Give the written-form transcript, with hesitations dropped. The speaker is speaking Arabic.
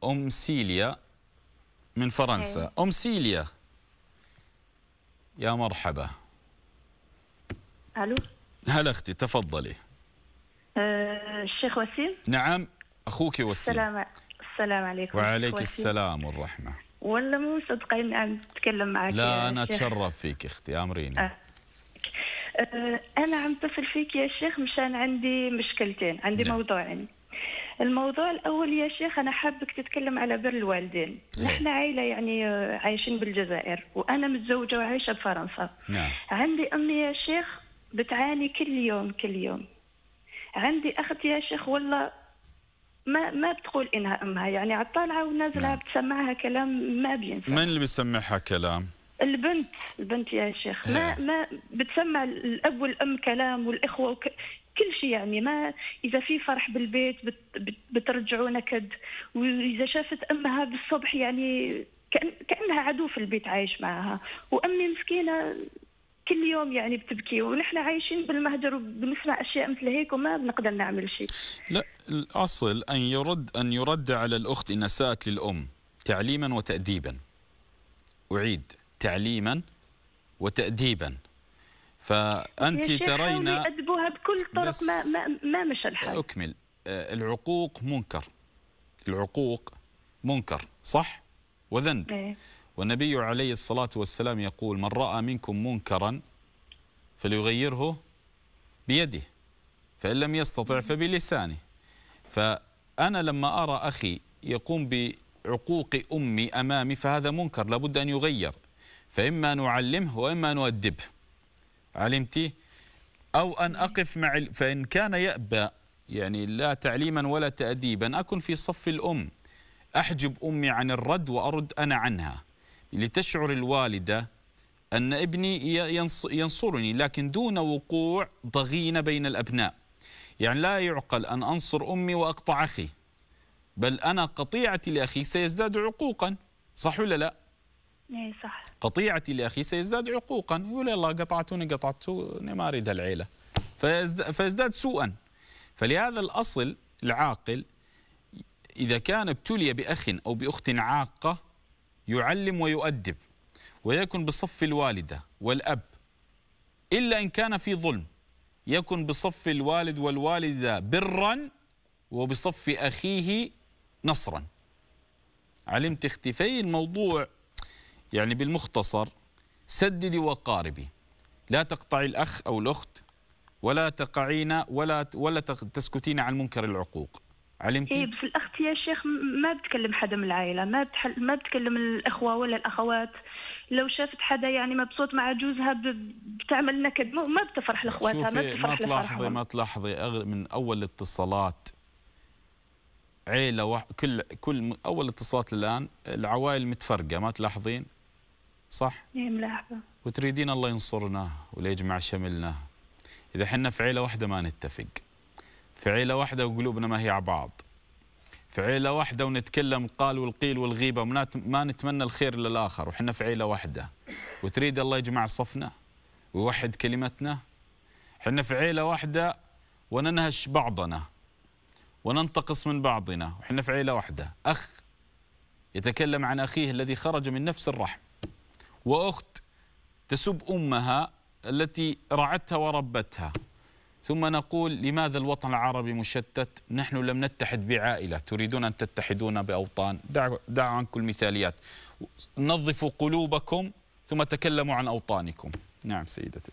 أم سيليا من فرنسا. أم سيليا، يا مرحبا. الو. هلا اختي، تفضلي. الشيخ وسيم. نعم اخوك وسيم. السلام عليكم. وعليك السلام والرحمه. والله مو مصدقين ان اتكلم معك. لا انا اتشرف فيك اختي، امريني. انا عم اتصل فيك يا شيخ مشان عندي مشكلتين، عندي موضوعين. الموضوع الاول يا شيخ، انا حابك تتكلم على بر الوالدين. نحن عائله يعني عايشين بالجزائر، وانا متزوجه وعايشه بفرنسا. نعم. عندي امي يا شيخ بتعاني كل يوم كل يوم. عندي اخت يا شيخ والله ما بتقول انها امها، يعني على الطالعه ونازله بتسمعها كلام ما بينسى. من اللي بيسمعها كلام؟ البنت يا شيخ. ما بتسمع الاب والام كلام، والاخوه كل شيء، يعني ما اذا في فرح بالبيت بترجعوا نكد، واذا شافت امها بالصبح يعني كانها عدو في البيت عايش معها. وامي مسكينه كل يوم يعني بتبكي، ونحن عايشين بالمهجر وبنسمع اشياء مثل هيك وما بنقدر نعمل شيء. لا، الاصل ان يرد على الاخت ان اساءت للام تعليما وتاديبا. اعيد، تعليما وتاديبا. فانت ترين يأدبوها بكل طرق، ما مشى الحال. اكمل. العقوق منكر، العقوق منكر صح وذنب. والنبي عليه الصلاة والسلام يقول: من رأى منكم منكرا فليغيره بيده، فإن لم يستطع فبلسانه. فأنا لما أرى أخي يقوم بعقوق أمي أمامي فهذا منكر لابد أن يغير، فإما نعلمه وإما نؤدبه. علمتي؟ أو أن أقف مع فإن كان يأبى يعني لا تعليما ولا تأديبا أكن في صف الأم، أحجب أمي عن الرد وأرد أنا عنها، لتشعر الوالدة أن ابني ينصرني، لكن دون وقوع ضغينة بين الأبناء. يعني لا يعقل أن أنصر أمي وأقطع أخي، بل أنا قطيعتي لأخي سيزداد عقوقا. صح ولا لا؟ ايه صح. قطيعتي لأخي سيزداد عقوقا، يقول يلا قطعتوني ما أريد العيلة، فيزداد سوءا. فلهذا الأصل العاقل إذا كان ابتلي بأخ أو بأخت عاقة يعلم ويؤدب، ويكن بصف الوالدة والأب، إلا إن كان في ظلم يكن بصف الوالد والوالدة برا، وبصف أخيه نصرا. علمت اختي؟ في الموضوع يعني بالمختصر سددي وقاربي، لا تقطعي الأخ أو الأخت، ولا تقعين ولا تسكتين عن منكر العقوق. علمتي؟ إيه، بس الأخت يا شيخ ما بتكلم حدا من العائلة، ما بتكلم الأخوة ولا الأخوات. لو شافت حدا يعني مبسوط مع جوزها بتعمل نكد، ما بتفرح لاخواتها، ما بتفرح لفرحهم. ما تلاحظي من اول الاتصالات عيله كل اول اتصالات الان العوائل متفرقه، ما تلاحظين؟ صح؟ ايه ملاحظه. وتريدين الله ينصرنا ولا يجمع شملنا. اذا حنا في عيله واحده ما نتفق، في عيله واحده وقلوبنا ما هي على بعض، في عيله واحده ونتكلم القال والقيل والغيبه ما نتمنى الخير للاخر، وحنا في عيله واحده وتريد الله يجمع صفنا ويوحد كلمتنا. حنا في عيله واحده وننهش بعضنا وننتقص من بعضنا، وحنا في عيله واحده. اخ يتكلم عن اخيه الذي خرج من نفس الرحم، واخت تسب امها التي رعتها وربتها، ثم نقول لماذا الوطن العربي مشتت؟ نحن لم نتحد بعائلة، تريدون أن تتحدون بأوطان. دعوا عنكم المثاليات، نظفوا قلوبكم ثم تكلموا عن أوطانكم. نعم سيدتي.